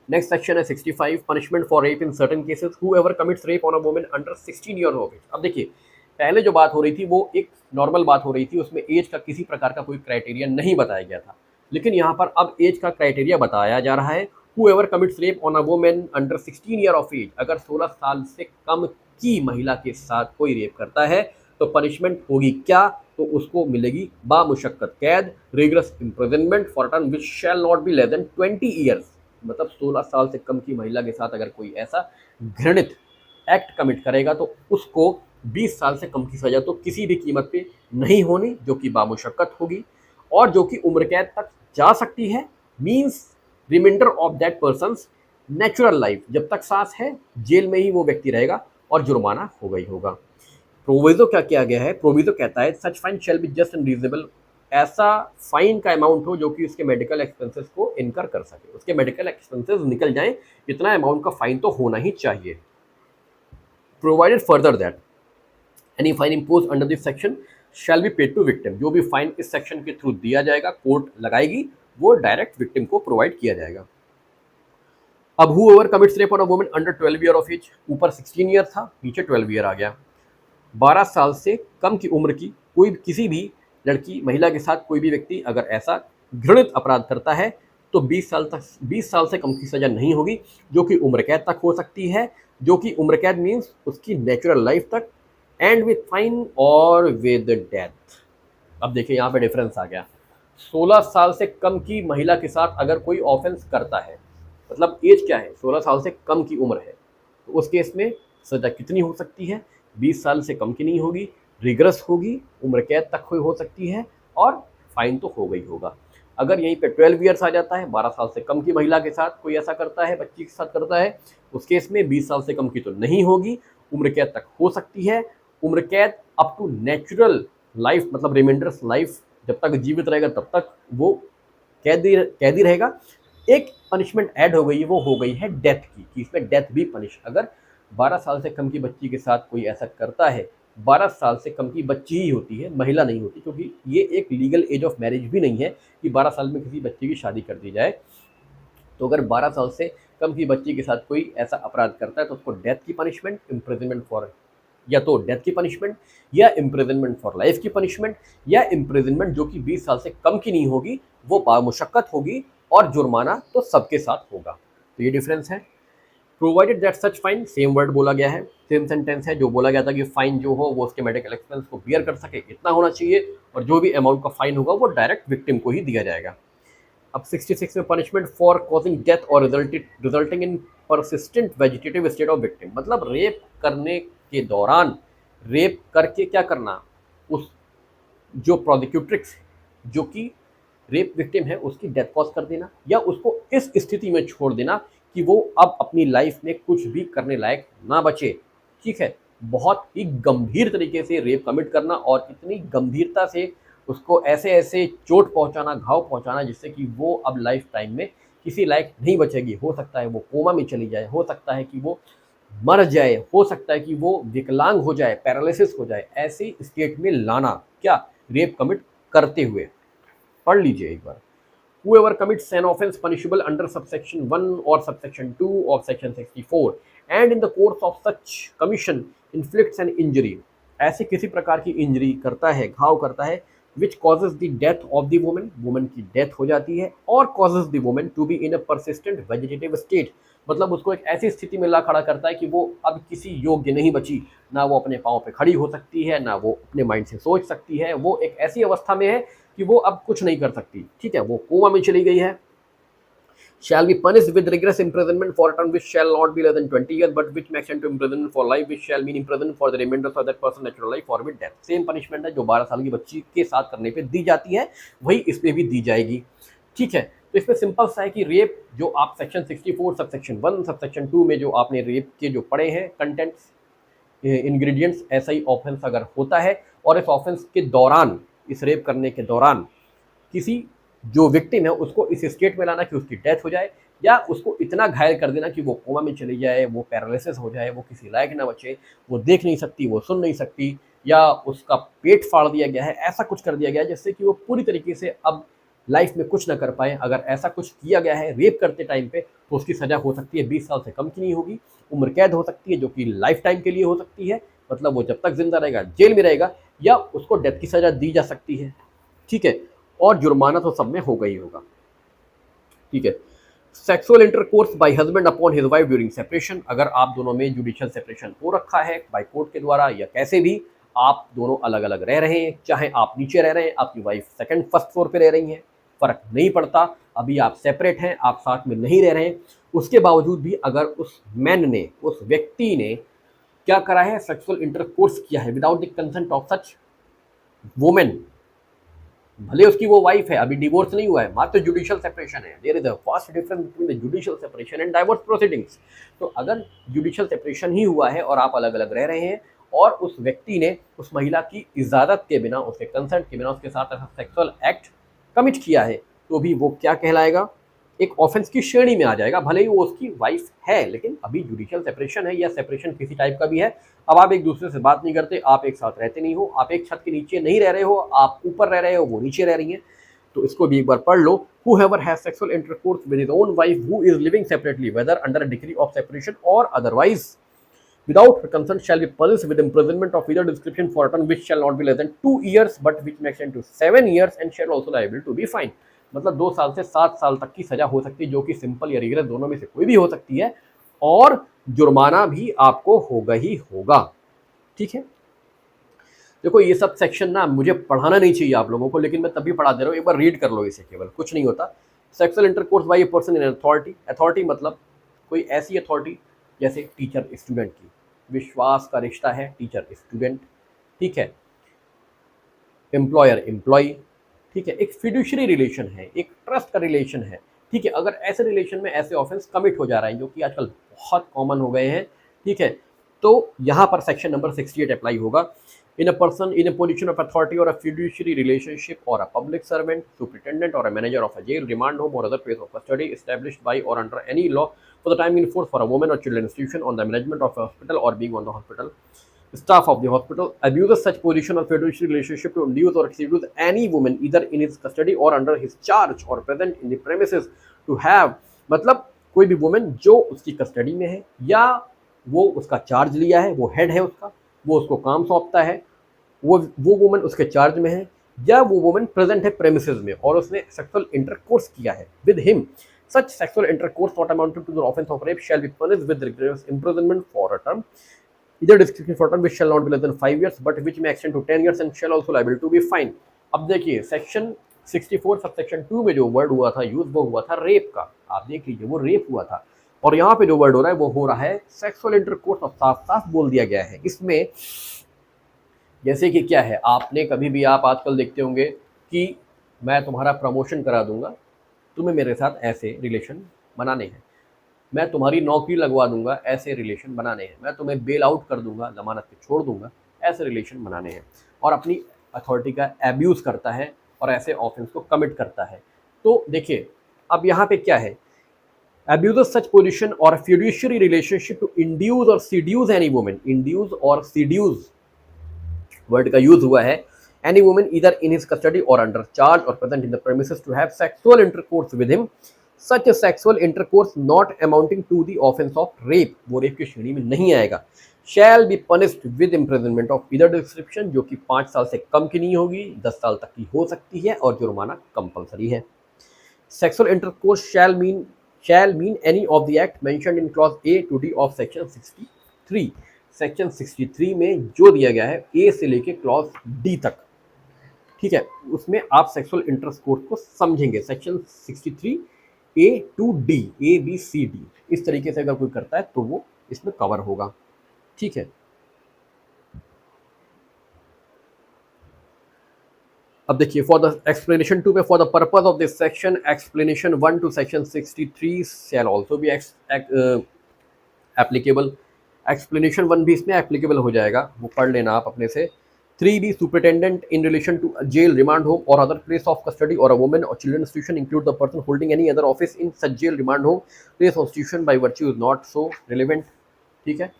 नेक्स्ट सेक्शन है 65, punishment for rape in certain cases, whoever commits rape on a woman under 16 year of age. अब देखिए, पहले जो बात हो रही थी वो एक नॉर्मल बात हो रही थी, उसमें एज का किसी प्रकार का कोई क्राइटेरिया नहीं बताया गया था, लेकिन यहाँ पर अब एज का क्राइटेरिया बताया जा रहा है। Whoever commits rape on a woman under 16 year of age, अगर 16 साल से कम की महिला के साथ कोई रेप करता है तो पनिशमेंट होगी क्या, तो उसको मिलेगी बामुशक्कत कैद, rigorous imprisonment for term which shell not be less then 20 years. मतलब 16 साल से कम की महिला के साथ अगर कोई ऐसा घृणित एक्ट कमिट करेगा तो उसको 20 साल से कम की सजा तो किसी भी कीमत पे नहीं होनी, जो कि बामुशक्कत होगी और जो कि उम्र कैद तक जा सकती है। Means remainder of that persons natural life, जब तक सांस है जेल में ही वो व्यक्ति रहेगा और जुर्माना होगा ही होगा। प्रोविजो क्या किया गया है, प्रोविजो कहता है such fine shall be just and reasonable, ऐसा फाइन का अमाउंट हो जो कि उसके मेडिकल एक्सपेंसेस को इनकर कर सके, उसके मेडिकल एक्सपेंसेस निकल जाएं, इतना अमाउंट का फाइन तो होना ही चाहिए। Provided further that any fine impose under this section shall be paid to victim, जो भी फाइन इस सेक्शन के थ्रू दिया जाएगा, कोर्ट लगाएगी, वो डायरेक्ट विक्टिम को प्रोवाइड किया जाएगा। अब whoever commits rape on a woman under 12 year of age, ऊपर 16 ईयर था, नीचे 12 ईयर आ गया। 12 साल से कम की उम्र की कोई किसी भी लड़की महिला के साथ कोई भी व्यक्ति अगर ऐसा घृणित अपराध करता है तो 20 साल से कम की सजा नहीं होगी, जो कि उम्र कैद तक हो सकती है, जो कि उम्र कैद मीन्स उसकी नेचुरल लाइफ तक, एंड विद फाइन और विद डेथ। अब देखिए यहाँ पे डिफरेंस आ गया, 16 साल से कम की महिला के साथ अगर कोई ऑफेंस करता है, मतलब एज क्या है, 16 साल से कम की उम्र है, तो उस केस में सजा कितनी हो सकती है, 20 साल से कम की नहीं होगी, रिग्रेस होगी, उम्र कैद तक हो सकती है और फाइन तो होगा ही होगा। अगर यहीं पे 12 ईयर्स आ जाता है, 12 साल से कम की महिला के साथ कोई ऐसा करता है, बच्ची के साथ करता है, उस केस में 20 साल से कम की तो नहीं होगी, उम्र कैद तक हो सकती है, उम्र कैद अप टू नेचुरल लाइफ, मतलब रिमाइंडर्स लाइफ, जब तक जीवित रहेगा तब तक वो कैदी रहेगा। एक पनिशमेंट ऐड हो गई है, वो हो गई है डेथ की, कि इसमें डेथ भी पनिश, अगर 12 साल से कम की बच्ची के साथ कोई ऐसा करता है, 12 साल से कम की बच्ची ही होती है, महिला नहीं होती, क्योंकि ये एक लीगल एज ऑफ मैरिज भी नहीं है कि 12 साल में किसी बच्ची की शादी कर दी जाए। तो अगर 12 साल से कम की बच्ची के साथ कोई ऐसा अपराध करता है तो उसको डेथ की पनिशमेंट, इम्प्रिजनमेंट फॉर, या तो डेथ की पनिशमेंट या इम्प्रिजनमेंट फॉर लाइफ की पनिशमेंट, या इम्प्रिजनमेंट जो कि 20 साल से कम की नहीं होगी, वो बामुशक्कत होगी और जुर्माना तो सबके साथ होगा। तो ये डिफरेंस है। Provided that such fine, same word बोला गया है, सेम सेंटेंस है, जो बोला गया था कि फाइन जो हो वो उसके मेडिकल एक्सपेंस को बियर कर सके, इतना होना चाहिए, और जो भी अमाउंट का फाइन होगा वो डायरेक्ट विक्टिम को ही दिया जाएगा। अब 66 में पनिशमेंट फॉर कॉजिंग डेथ और resulting in persistent vegetative state of victim, मतलब रेप करने के दौरान, रेप करके क्या करना, उस जो प्रोसिक्यूट्रिक्स जो कि रेप विक्टिम है उसकी डेथ कॉज कर देना, या उसको इस स्थिति में छोड़ देना कि वो अब अपनी लाइफ में कुछ भी करने लायक ना बचे। ठीक है, बहुत ही गंभीर तरीके से रेप कमिट करना और इतनी गंभीरता से उसको ऐसे ऐसे चोट पहुंचाना, घाव पहुंचाना, जिससे कि वो अब लाइफ टाइम में किसी लायक नहीं बचेगी। हो सकता है वो कोमा में चली जाए, हो सकता है कि वो मर जाए, हो सकता है कि वो विकलांग हो जाए, पैरालिसिस हो जाए, ऐसी स्टेट में लाना, क्या रेप कमिट करते हुए। पढ़ लीजिए एक बार। Whoever commits an offence punishable under subsection 1 or subsection 2 of section 64 and in the course of such commission inflicts an injury, ऐसे किसी प्रकार की इंजरी करता है, घाव करता है, which causes the death of the woman, woman की डेथ हो जाती है, और causes the woman to be in a persistent vegetative state, मतलब उसको एक ऐसी स्थिति में ला खड़ा करता है कि वो अब किसी योग्य नहीं बची, ना वो अपने पाँव पे खड़ी हो सकती है, ना वो अपने माइंड से सोच सकती है, वो एक ऐसी अवस्था में है कि वो अब कुछ नहीं कर सकती। ठीक है, वो कोमा में चली गई है। shall be punished with rigorous imprisonment for a term which shall not be less than 20 years but which may extend to imprisonment for life, which shall mean imprisonment for the remainder of that person natural life or with death। Same punishment है जो 12 साल की बच्ची के साथ करने पे दी जाती है, वही इसमें भी दी जाएगी। ठीक है, तो इसमें सिंपल सा है कि रेप जो आप सेक्शन 64 सबसेक्शन 1 सबसेक्शन 2 में जो आपने रेप के जो पढ़े हैं कंटेंट्स, इंग्रेडिएंट्स, ऐसा ही ऑफेंस अगर होता है और इस ऑफेंस के दौरान, इस रेप करने के दौरान किसी जो विक्टिम है उसको इस स्टेट में लाना कि उसकी डेथ हो जाए, या उसको इतना घायल कर देना कि वो कोमा में चली जाए, वो पैरालिसिस हो जाए, वो किसी लायक ना बचे, वो देख नहीं सकती, वो सुन नहीं सकती, या उसका पेट फाड़ दिया गया है, ऐसा कुछ कर दिया गया है जिससे कि वो पूरी तरीके से अब लाइफ में कुछ ना कर पाए, अगर ऐसा कुछ किया गया है रेप करते टाइम पे, तो उसकी सज़ा हो सकती है 20 साल से कम की नहीं होगी, उम्र कैद हो सकती है जो कि लाइफ टाइम के लिए हो सकती है, मतलब वो जब तक जिंदा रहेगा जेल में रहेगा, या उसको डेथ की सज़ा दी जा सकती है, ठीक है। और जुर्माना तो सब में होगा ही होगा, ठीक है। Sexual intercourse bye husband upon his wife during separation, अगर आप दोनों में जुडिशियल सेपरेशन हो रखा है बाय कोर्ट के द्वारा या कैसे भी, आप दोनों अलग अलग रह रहे हैं, चाहे आप नीचे रह रहे हैं, आपकी वाइफ सेकंड फर्स्ट फ्लोर पे रह रही है, फर्क नहीं पड़ता, अभी आप सेपरेट हैं, आप साथ में नहीं रह रहे हैं, उसके बावजूद भी अगर उस मैन ने, उस व्यक्ति ने क्या करा है, सेक्सुअल इंटरकोर्स किया है without the consent of such women, भले उसकी वो वाइफ है, अभी डिवोर्स नहीं हुआ है, मात्र जुडिशियल सेपरेशन है, there is a vast difference between the judicial separation and divorce proceedings. तो अगर जुडिशियल सेपरेशन ही हुआ है और आप अलग अलग रह रहे हैं, और उस व्यक्ति ने उस महिला की इजाज़त के बिना, उसके कंसेंट के बिना उसके साथ ऐसा सेक्सुअल एक्ट कमिट किया है, तो भी वो क्या कहलाएगा, एक ऑफेंस की श्रेणी में आ जाएगा, भले ही वो उसकी वाइफ है, लेकिन अभी जुडिशियल सेपरेशन है या सेपरेशन किसी टाइप का भी है, अब आप एक दूसरे से बात नहीं करते, आप एक साथ रहते नहीं हो, आप एक छत के नीचे नहीं रह रहे हो, आप ऊपर रह रहे हो, वो नीचे रह रही हैं, तो इसको भी एक बार पढ़ लो। Whoever has sexual intercourse with his own wife who is living separately, whether under a decree of separation or otherwise, without her consent, shall be punished with imprisonment of either description for a term which shall not be less than 2 years, but which may extend to 7 years, and shall also liable to be fined। मतलब 2 साल से 7 साल तक की सजा हो सकती है, जो कि सिंपल या रिगरस दोनों में से कोई भी हो सकती है, और जुर्माना भी आपको होगा ही होगा, ठीक है। देखो ये सब सेक्शन ना मुझे पढ़ाना नहीं चाहिए आप लोगों को, लेकिन मैं तभी पढ़ा दे रहा हूँ, एक बार रीड कर लो इसे, केवल कुछ नहीं होता। Sexual intercourse by a person in authority, authority मतलब कोई ऐसी अथॉरिटी जैसे टीचर स्टूडेंट की, विश्वास का रिश्ता है टीचर स्टूडेंट, ठीक है, एम्प्लॉयर एम्प्लॉय, ठीक है, एक फिड्यूशरी रिलेशन है, एक ट्रस्ट का रिलेशन है, ठीक है। अगर ऐसे रिलेशन में ऐसे ऑफेंस कमिट हो जा रहे हैं जो कि आजकल बहुत कॉमन हो गए हैं, ठीक है, तो यहाँ पर सेक्शन नंबर 68 अप्लाई होगा। In a person in a position of authority or a fiduciary relationship or a public servant, superintendent or a manager of a jail, remand home or other place of custody established by or under any law for the time in force for a woman or children institution on the management of a hospital or being on the hospital staff of the hospital, abuses such position or fiduciary relationship to induce or seduce any woman either in his custody or under his charge or present in the premises to have, मतलब कोई भी वुमेन जो उसकी कस्टडी में है या वो उसका चार्ज लिया है, वो हेड है उसका, वो उसको काम सौंपता है, वो वुमन उसके चार्ज में है, या वो वुमन प्रेजेंट है प्रेमिसेस में और उसने सेक्सुअल इंटरकोर्स किया है with him, such sexual intercourse not amounting to the offence of rape shall be punished with rigorous imprisonment for a term either description for a term which shall not be less than 5 years but which may extend to 10 years and shall also liable to be fined। अब देखिए सेक्शन 64 सब सेक्शन 2 में जो वर्ड हुआ था यूज, वो हुआ था रेप का, आप देख लीजिए वो रेप हुआ था, और यहाँ पे जो वर्ड हो रहा है वो हो रहा है सेक्सुअल इंटरकोर्स, और साफ साफ बोल दिया गया है इसमें, जैसे कि क्या है, आपने कभी भी, आप आजकल देखते होंगे कि मैं तुम्हारा प्रमोशन करा दूंगा, तुम्हें मेरे साथ ऐसे रिलेशन बनाने हैं, मैं तुम्हारी नौकरी लगवा दूंगा, ऐसे रिलेशन बनाने हैं, मैं तुम्हें बेल आउट कर दूंगा, जमानत पे छोड़ दूंगा, ऐसे रिलेशन बनाने हैं, और अपनी अथॉरिटी का एब्यूज़ करता है और ऐसे ऑफेंस को कमिट करता है। तो देखिए अब यहाँ पे क्या है, abuses such position or fiduciary relationship to induce or seduce any woman, induce और seduce वर्ड का यूज हुआ है, any woman either in his custody or under charge or present in the premises to have sexual intercourse with him, such a sexual intercourse not amounting to the offense of rape, वो रेप की श्रेणी में नहीं आएगा, shall be punished with imprisonment of either description, जो कि 5 साल से कम की नहीं होगी, 10 साल तक की हो सकती है, और जुर्माना कंपलसरी है। Sexual intercourse shall mean any of the act mentioned in clause A to D of section 63, section 63 में जो दिया गया है ए से लेके क्लॉज डी तक, ठीक है, उसमें आप सेक्सुअल इंटरकोर्स को समझेंगे, section 63 A to D, A B C D, इस तरीके से अगर कोई करता है तो वो इसमें कवर होगा, ठीक है। अब देखिए फॉर द एक्सप्लेनेशन 2 में, for the purpose of this section explanation 1 to section 63 shall also be applicable, explanation 1 भी इसमें एप्लीकेबल हो जाएगा, वो पढ़ लेना आप अपने से। 3B superintendent in relation to jail, remand home or other place of custody or a women or children institution include the person holding any other office in such jail, remand home, place of institution by virtue is not so relevant, ठीक है।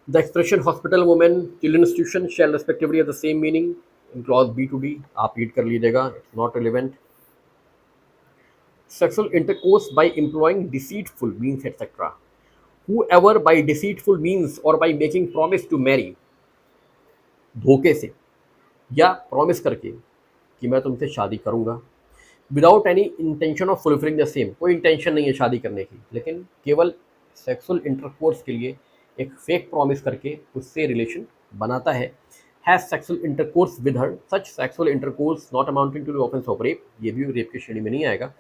The expression hospital, women, children institution shall respectively have the same meaning in clause B to D, आप रीड कर लीजिएगा, it's not relevant. sexual intercourse by employing deceitful means etc. Whoever by deceitful means or by making promise to marry, धोखे से या प्रॉमिस करके कि मैं तुमसे शादी करूंगा, without any intention of fulfilling the same, कोई इंटेंशन नहीं है शादी करने की, लेकिन केवल सेक्सुअल इंटरकोर्स के लिए एक फेक प्रॉमिस करके उससे रिलेशन बनाता है, has sexual intercourse with her, such sexual intercourse not amounting to the offence of rape, ये भी रेप की श्रेणी में नहीं आएगा,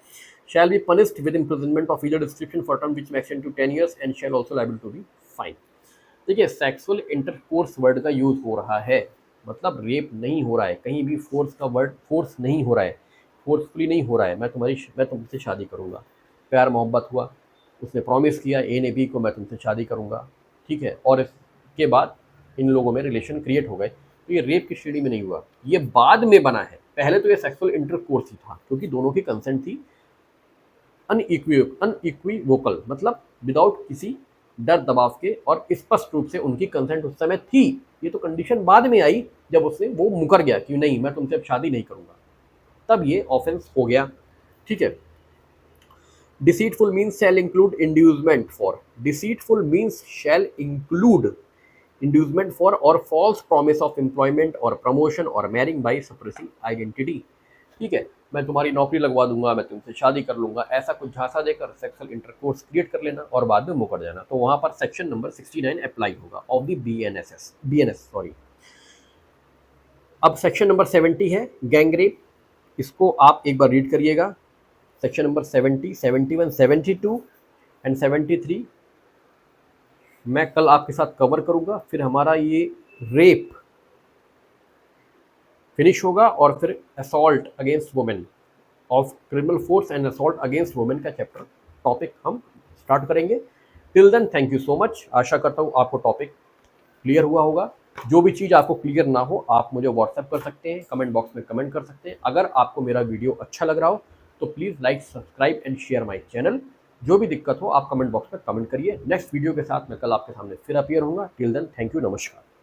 shall be punished with imprisonment of either description for term which max to 10 years and shall also liable to be fine. देखिए, सेक्सुअल इंटरकोर्स वर्ड का यूज हो रहा है, मतलब रेप नहीं हो रहा है, कहीं भी फोर्स का वर्ड, फोर्स नहीं हो रहा है, फोर्सफुली नहीं हो रहा है। मैं तुमसे शादी करूंगा, प्यार मोहब्बत हुआ, उसने प्रॉमिस किया ए ने बी को मैं तुमसे शादी करूंगा, ठीक है, और इसके बाद इन लोगों में रिलेशन क्रिएट हो गए, तो ये रेप की श्रेणी में नहीं हुआ, ये बाद में बना है। पहले तो ये सेक्सुअल इंटरकोर्स ही था, क्योंकि दोनों की कंसेंट थी अनइक्विवोकल, मतलब विदाउट किसी डर दबाव के, और स्पष्ट रूप से उनकी कंसेंट उस समय थी। ये तो कंडीशन बाद में आई जब उसने वो मुकर गया कि नहीं मैं तुमसे अब शादी नहीं करूंगा, तब ये ऑफेंस हो गया, ठीक है। Deceitful means shall include inducement for, deceitful means shall include inducement for और फॉल्स प्रॉमिस ऑफ एम्प्लॉयमेंट और प्रमोशन और मैरिंग बाय सप्रेसिंग आइडेंटिटी, ठीक है, मैं तुम्हारी नौकरी लगवा दूंगा, मैं तुमसे शादी कर लूंगा, ऐसा कुछ झांसा देकर सेक्सुअल इंटरकोर्स क्रिएट कर लेना और बाद में मुकर जाना, तो वहां पर सेक्शन नंबर 69 अप्लाई होगा ऑफ द बीएनएस सॉरी। अब सेक्शन नंबर 70 है गैंग रेप, इसको आप एक बार रीड करिएगा। सेक्शन नंबर 70, 71, 72 एंड 73 मैं कल आपके साथ कवर करूंगा, फिर हमारा ये रेप फिनिश होगा और फिर assault against women of criminal force and assault against women का चैप्टर टॉपिक हम स्टार्ट करेंगे। Till then thank you so much, आशा करता हूँ आपको टॉपिक क्लियर हुआ होगा। जो भी चीज़ आपको क्लियर ना हो आप मुझे व्हाट्सएप कर सकते हैं, कमेंट बॉक्स में कमेंट कर सकते हैं। अगर आपको मेरा वीडियो अच्छा लग रहा हो तो please like, subscribe and share my channel. जो भी दिक्कत हो आप कमेंट बॉक्स में कमेंट करिए। नेक्स्ट वीडियो के साथ मैं कल आपके सामने फिर अपीयर होऊंगा। टिल देन थैंक यू, नमस्कार।